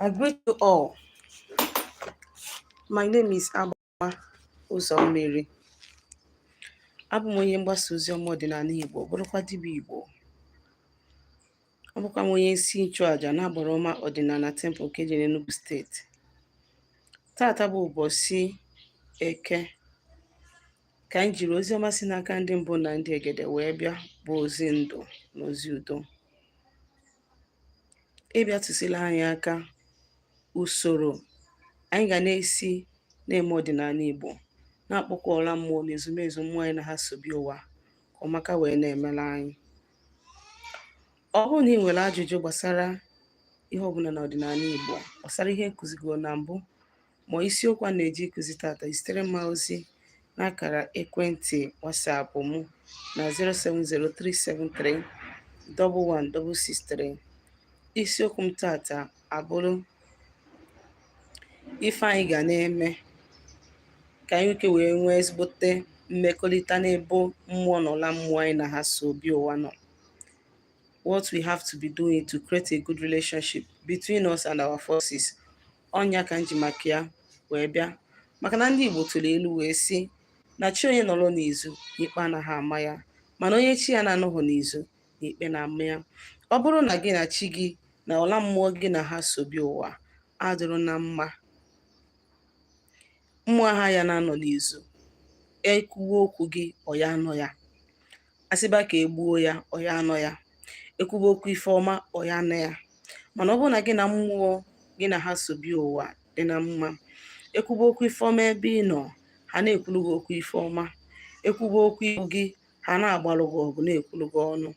I greet you all. My name is Abama Uzommiri. Abụ m onye mgbasa ozi ọma ọdịnala Igbo, bụrụkwa dibịa Igbo. Ọ bụkwa m onye isi nchụàjà n'agbara ọma ọdịnala Temple nke dị n'Enugu steeti. Taata bụ ụbọchị Eke ka anyị jiri ozi ọma si n'aka ndị mbụ na ndị egede wee bịa, bụ ozi ndụ na ozi udo. Ịbịa tụsịla anyị aka usoro anyị ga na-esi na-eme ọdịnala Igbo, na-akpọkwa ọla mmụọ na ezumezu mmụọ anyị na ha so bịa ụwa ka ọmaka wee na-emela anyị. Ọ bụrụ na ị nwere ajụjụ gbasara ihe ọbụla na ọdịnala Igbo, gbasara ihe nkụzigo na mbụ ma isiokwu a na-eji ịkụzi tata, zitere m ozi n'akara ekwentị WhatsApp m na 07037311663. Isiokwu m tata abụrụ ife anyị ga na-eme ka anyị nwoke wee nwee ezigbote mmekọrịta n'ebe mmụọ na ọla mmụọ anyị na ha so bịa ụwa nọ. What we have to be doing to create a good relationship between us and our forces. Ọnya ka nji maka ya wee bịa, maka na ndị Igbo tụrụ elu wee sị na chi onye nọrọ n'izu n'ikpe anaghị ama ya, mana onye chi ya na-anọghị n'izu n'ikpe na-ama ya. Ọ bụrụ na gị na chi gị na ọla mmụọ gị na ha so bịa ụwa adịrụ na mma, mmụọ ha ya na-anọ n'izu, ekwuwe okwu gị ọya anọ ya, asịba ka egbuo ya ọya anọ ya, ekwuwe okwu ife ọma ọya anọ ya. Mana ọ bụrụ na gị na mmụọ gị na ha so bịa ụwa dị na mma, ekwuwe okwu ife ọma ebe ị nọ, ha na-ekwulu gị okwu ife ọma, ekwuwe okwu iwu gị, ha na-agbalụ gị ọgụ na-ekwulu gị ọnụ.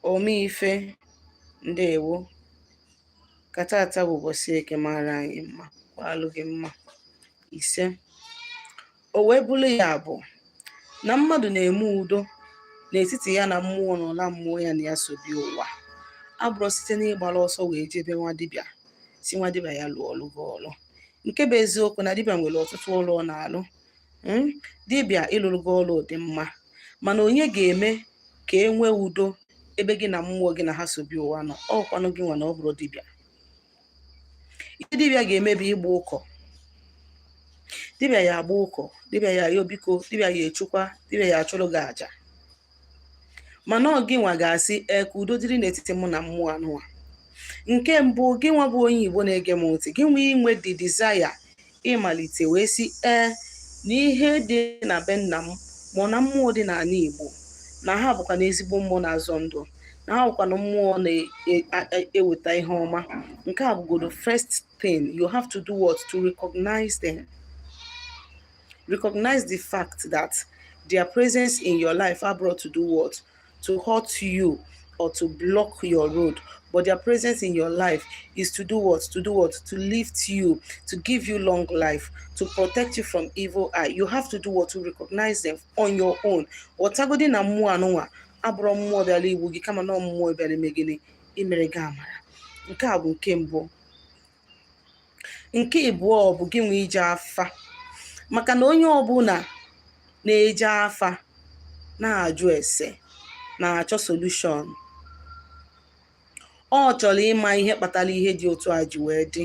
Omeife, ndewo. Ka taata bụ ụbọchị Eke mara anyị mma, kwalụ gị mma. Ise, o wee bụrụ ya bụ na mmadụ na-eme udo n'etiti ya na mmụọ na ọla mmụọ ya na ya so bịa ụwa, abụrụ site n'ịgbara ọsọ wee jebe nwa dibịa, si nwa dibịa ya lụọ ọlụ gị ọlụ. Nke bụ eziokwu na dibịa nwere ọtụtụ ọlụ ọ na-alụ. Dibịa ịlụrụ gị ọlụ dị mma, mana onye ga-eme ka e nwee udo ebe gị na mmụọ gị na ha so bịa ụwa nọ? Ọkwanụ gị nwa na ọ bụrụ dibịa. Ihe dibịa ga-emebi ịgba ụkọ. Dibịa ya agba ụkọ, dibịa ya ayọ biko, dibịa ya echukwa, dibịa ya achụrụ gị aja. Mana ọ gị nwa ga-asị ka udo dịrị n'etiti mụ na mmụọ anụwa. Nke mbụ, gị nwa bụ onye Igbo na-ege m ntị, gị nwee inwe the desire ịmalite wee sị na ihe dị na be nna m ma na mmụọ dị n'ala Igbo, na ha bụkwa na ezigbo mmụọ na-azọ ndụ, na ha bụkwa na mmụọ na-eweta ihe ọma. Nke a bụgodo first thing you have to do, what? To recognize them. Recognize the fact that their presence in your life are brought to do what? To hurt you or to block your road. But their presence in your life is to do what? To do what? To lift you, to give you long life, to protect you from evil eye. You have to do what? To recognize them on your own. Whatagodi na mmụọ anụnwa abụrụ mmụọ bịara igbu gị, kama na mmụọ bịara ime gịnị? Imere gị amara. Nke a bụ nke mbụ. Nke abụọ bụ gị nwe ije afa. Maka na onye ọbụla na-eje afa na-ajụ ese, na-achọ solution, ọ chọrọ ịma ihe kpatara ihe dị otu a ji wee dị.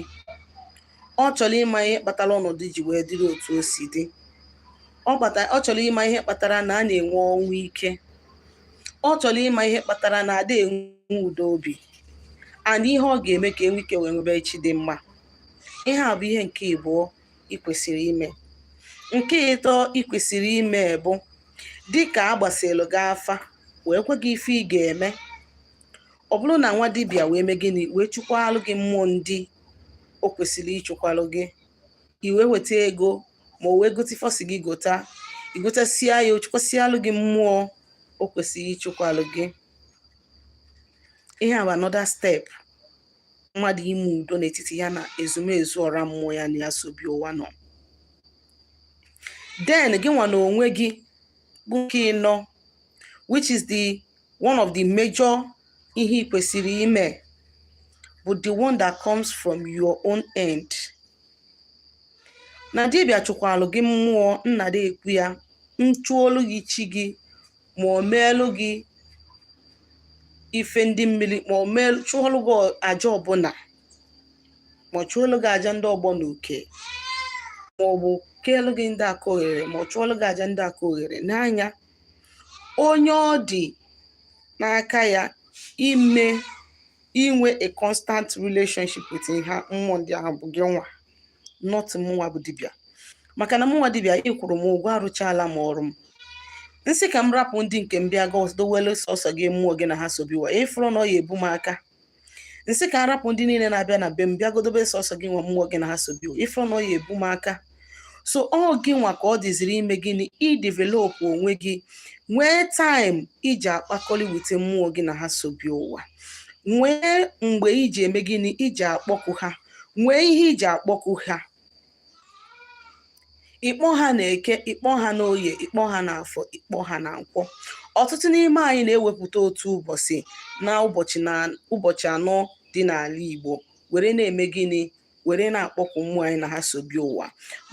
Ọ chọrọ ịma ihe kpatara ọnọdụ ji wee dịrị otu o si dị. Ọ chọrọ ịma ihe kpatara na a na-enwe ọnwụ ike. Ọ chọrọ ịma ihe kpatara na ada enwe udo obi, and ihe ọ ga-eme ka enwe ike wee nwebe echi dị mma. Ihe a bụ ihe nke abụọ ị kwesịrị ime. Nke ịtọ ị kwesịrị ime bụ dịka agbasịlụ gị afa wee kwe gị ife ị ga-eme. Ọ bụrụ na nwa dibịa wee mee gịnị? Wee chụkwalụ gị mmụọ ndị o kwesịrị ịchụkwalụ gị. I wee weta ego ma o wee gote fọsị gị gota, igotasịa ya, o chukwasịalụ gị mmụọ o kwesịrị ịchụkwalụ gị. Ihe a bụ another step mmadụ ime udo n'etiti ya na ezumezu ọra mmụọ ya na ya so bịa ụwa nọ. Then gị nwa na onwe gị bụ nke ịnọ, which is one of the major ihe ị kwesịrị ime, bụ the one that comes from your own end. Na dibịa chụkwalụ gị mmụọ, nnada ekwu ya, nchụolu gị chi gị, ma o meelu gị ife ndị mmiri ma o mee chụọlụ gị aja ọbụla ma ọ chụọlụ gị aja ndị ọgbọ na uke ma ọ bụ keelu gị ndị aka oghere ma ọ chụọlụ gị aja ndị aka oghere n'anya onye ọ dị n'aka ya inwe a constant relationship with ha mmụọ ndị ahụ bụ gị nwa not mụnwa bụ dibịa maka na mụnwa dibịa ịkwụrụ m ụgwọ arụchala m ọrụ m nsị ka m rapụ ndị nke m bịa dowelu sọsọ gị mmụọ gị na ha sobiwa ịfụrụ na ọ ya ebu m aka nsị ka m rapụ ndị niile na-abịa na be m bịa godobe sọsọ gị nwa mmụọ gị na ha sobiwa ịfụrụ na ọ ya ebu m aka so ọ gị nwa ka ọ dịziri ime gịnị idevelopụ onwe gị nwee time iji akpakọli wite mmụọ gị na ha sobi ụwa nwee mgbe iji eme gịnị iji akpọkụ ha nwee ihe iji akpọkụ ha ịkpọ ha na eke ịkpọ ha na oye ịkpọ ha na afọ ịkpọ ha na nkwọ ọtụtụ n'ime anyị na-ewepụta otu ụbọchị na ụbọchị anọ dị n'ala Igbo were na-eme gịnị were na-akpọkụ mmụọ anyị na ha sobi ụwa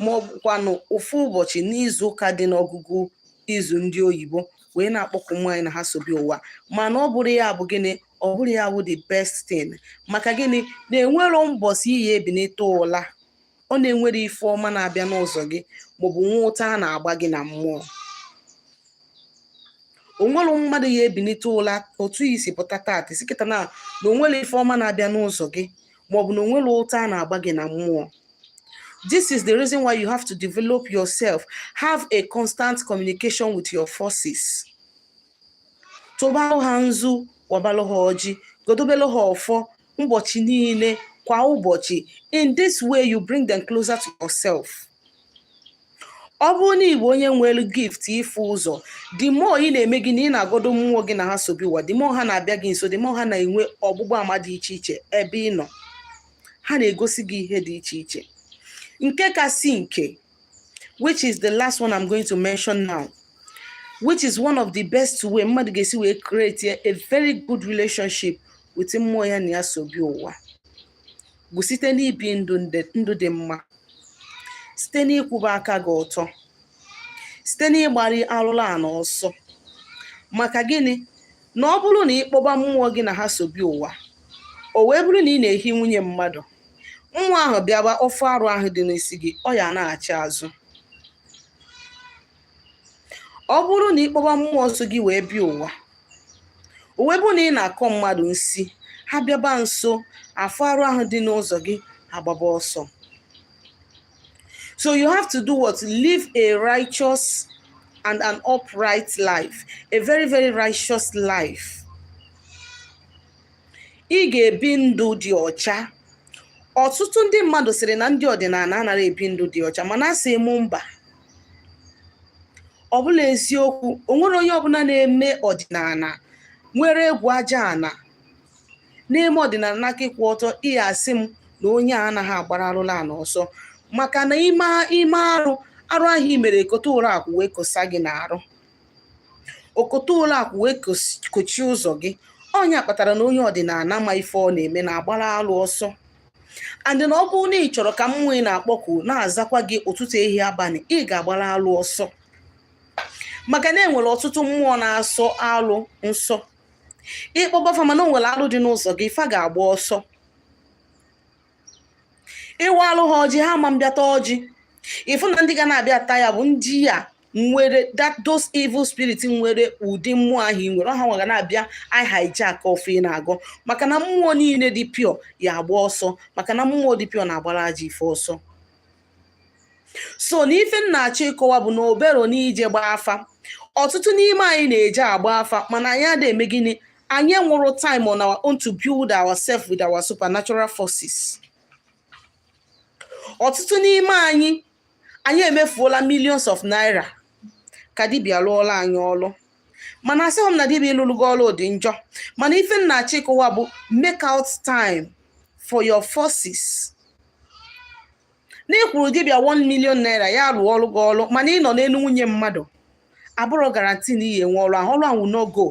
ma ọ bụkwanụ ofu ụbọchị n'izu ụka dị n'ọgụgụ izu ndị oyibo wee na-akpọkụ mmụọ anyị na ha sobi ụwa mana ọ bụrụ ya bụ gịnị ọ bụrụ ya bụ the best thing maka gịnị na-enwero mbọsị iyi ebinite ụla ọ na-enwere ife ọma na-abịa n'ụzọ gị maọbụ nwa ụta a na-agba gị na mmụọ onwere mmadụ ya ebinite ụla otu isi pụta taata isi kịta na onwere ife ọma na-abịa n'ụzọ gị maọbụ na onwere ụta a na-agba gị na mmụọ. This is the reason why you have to develop yourself, have a constant communication with your forces. Tụbalụ ha nzu wabalụ ha ọjị godobelụ ha ọfọ ụbọchị niile kwa ụbọchị. In this way you bring them closer to yourself. Ọ bụrụ na Igbo onye nwere gift ifu ụzọ the more ị na-eme gị na ị na-agodo mmụọ gị na ha sobi ụwa the more ha na-abịa gị nso the more ha na-enwe ọgbụgba ama dị iche iche ebe ị nọ ha na-egosi gị ihe dị iche iche nke kasị nke which is the last one I'm going to mention now, which is one of the best way mmadụ ga-esi wee create a very good relationship with mmụọ ya na ya sobi ụwa bụ site n'ibi ndụ dị mma, site n'ịkwụba aka gị ọtọ, site n'ịgbari alụla ana ọsọ. Maka gịnị na ọ bụrụ na ịkpọba mmụọ gị na ha sobi ụwa o wee bụrụ na ị na-ehi nwunye mmadụ mmụọ ahụ bịaba ofu arụ ahụ dị n'isi gị ọ ya na-achị azụ. Ọ bụrụ na ịkpọba mmụọ ọsọ gị wee bịa ụwa o wee bụrụ na ị na-akọ mmadụ nsị ha bịaba nso afọ arụ ahụ dị n'ụzọ gị agbaba ọsọ. So you have to do what? Live a righteous and an upright life, a very very righteous life. Ị ga-ebi ndụ dị ọcha. Ọtụtụ ndị mmadụ sịrị na ndị ọdịnala anaghị ebi ndụ dị ọcha mana asị m mba, ọ bụla eziokwu onwere onye ọbụla na-eme ọdịnala nwere egwu aja ana na-eme ọdịnala n'aka ịkwụ ọtọ ihe asị m na onye a anaghị agbara arụla ana ọsọ maka na ime arụ ahụ imere ekote ụlọ akwụ wee kosa gị n'arụ okote ụlọ akwụ wee kochie ụzọ gị onye kpatara na onye ọdịnala ma ife ọ na-eme na-agbara alụ ọsọ. And na ọ bụrụ na ị chọrọ ka mmụọ ị na-akpọku na-azakwa gị ụtụtụ ehihie abalị ị ga-agbara alụ ọsọ maka na enwere ọtụtụ mmụọ na-asọ alụ nsọ ịkpọbafa mana o nwere alụ dị n'ụzọ gị fa ga-agba ọsọ ịwa alụ ha ọjị ha ma mbịata ọjị ịfụ na ndị ga na-abịa ata ya bụ ndị a nwere those evil spirits nwere ụdị mmụọ ahụ ị nwere ọha nwaga na-abịa hijack ofe ị na-agọ maka na mmụọ niile dị pure ya agba ọsọ maka na mmụọ dị pure na-agbara aja ife ọsọ. So na ife nna-achọ ịkọwa bụ na obero n'ije gba afa ọtụtụ n'ime anyị na-eje agba afa mana anyị adịghị eme gịnị anyị nwụrụ time on our own to build ourselves with our supernatural forces. Ọtụtụ n'ime anyị emefuola millions of naira ka dibịa lụọla anyị ọlụ mana asịghị m na dibịa ịlụlụ gị ọlụ dị njọ mana ife nna-achọ ịkọwa bụ make out time for your forces. N'ikwuru dibịa 1 million naira ya rụọ ọrụ gị ọrụ mana ị nọ n'elu nwunye mmadụ abụrụ guarantee na ihe nwe ọrụ ahụ will not go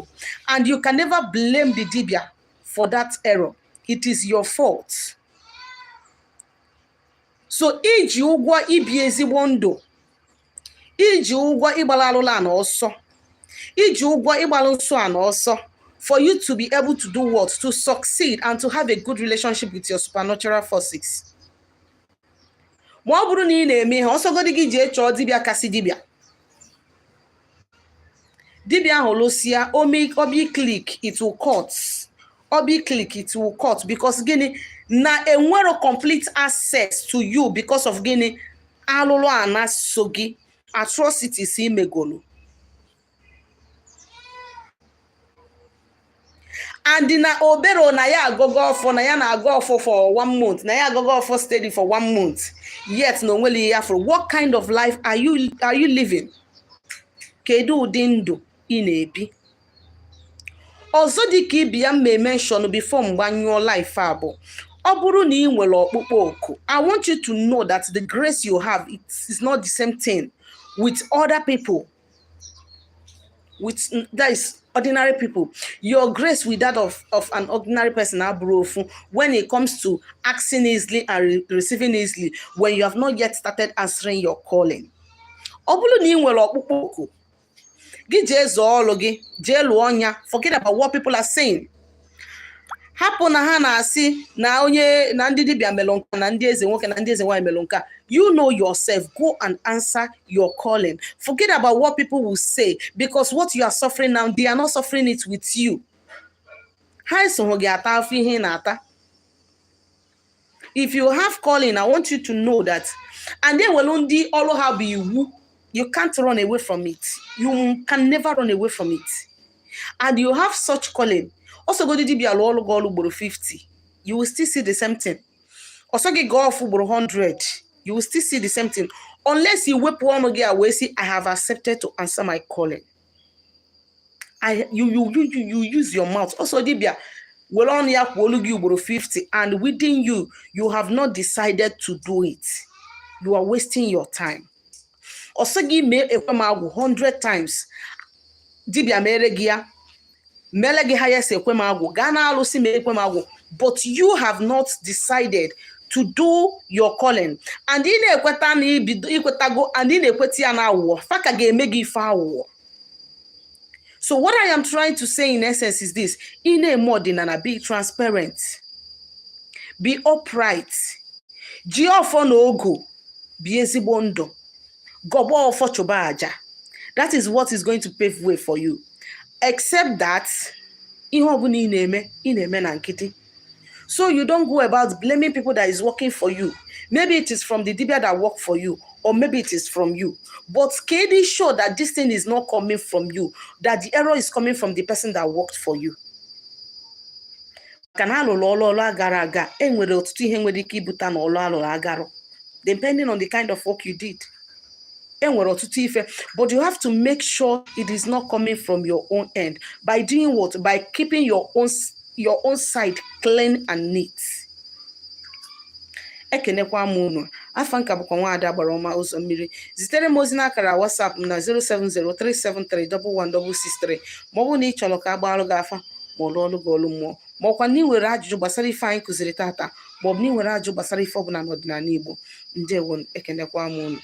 and you can never blame the dibịa for that error. It is your fault. So iji ụgwọ ibi ezigbo ndụ, iji ụgwọ ịgbara alụla na ọsọ, iji ụgwọ ịgbara nsọ a na ọsọ for you to be able to do what? To succeed and to have a good relationship with your supernatural forces. Ma ọ bụrụ na ị na-eme ihe ọsọgodi gị jee chọọ dibịa kasị dibịa ahụ lụsịa obi click it will cut. Obi click it will cut because gịnị na enwero complete access to you because of gịnị alụlụ ana so gị atrocities imegolu. And na obero na ya agogo ofo na ya na ago ofo for 1 month na ya agogo ofo steady for 1 month yet no nweli ya for what kind of life are you living? Kedu ụdị ndụ ị na-ebi? Ọzọ dị ka ibi ya mme mention before mgbanyụọ life abụ ọ bụrụ na ị nwere ọkpụkpọ oku, I want you to know that the grace you have it is not the same thing with other people, that is ordinary people. Your grace with that of an ordinary person when it comes to asking easily and receiving easily when you have not yet started answering your calling. Ọ bụrụ na ị nwere ọkpụkpọ oku gị jee zọọ ọlụ gị jee lụọ ọnya, forget about what people are saying. Hapụ na ha na-asị na onye na ndị dibịa melonka na ndị eze nwoke na ndị eze nwanyị melonka. You know yourself. Go and answer your calling. Forget about what people will say, because what you are suffering now, they are not suffering it with you. If you have calling, I want you to know that. And then all have you can't run away from it. You can never run away from it. And you have such calling. Also go to dibia go 50. You will still see the same thing. Also go off 100. You will still see the same thing. Unless you whip one again away, see, I have accepted to answer my calling. You use your mouth. Also dibia will only have 50, and within you have not decided to do it. You are wasting your time. Also give me a 100 times. Dibia meregia. But you have not decided to do your calling. And so what I am trying to say in essence is this: be transparent, be upright, be ezibondo, gobo ofo chobaja. That is what is going to pave way for you. Except that, so you don't go about blaming people that is working for you. Maybe it is from the dibia that work for you, or maybe it is from you. But KD show that this thing is not coming from you, that the error is coming from the person that worked for you. Depending on the kind of work you did. But you have to make sure it is not coming from your own end. By doing what? By keeping your own side clean and neat. Ekenekwa munu. Afanka bukwa nwada baroma uzo mmiri. Zitere mozi na akara WhatsApp na 07037311163. Maọbụ na ịchọrọ ka agbalụ gị afa ma ọlụ gị ọlụ mmụọ. Ma ọkwa na iwere ajụjụ gbasara ife anyị kụziri tata, maọbụ na iwere ajụjụ gbasara ife ọbụla n'ọdịnala Igbo. Ndewo, ekenekwa munu.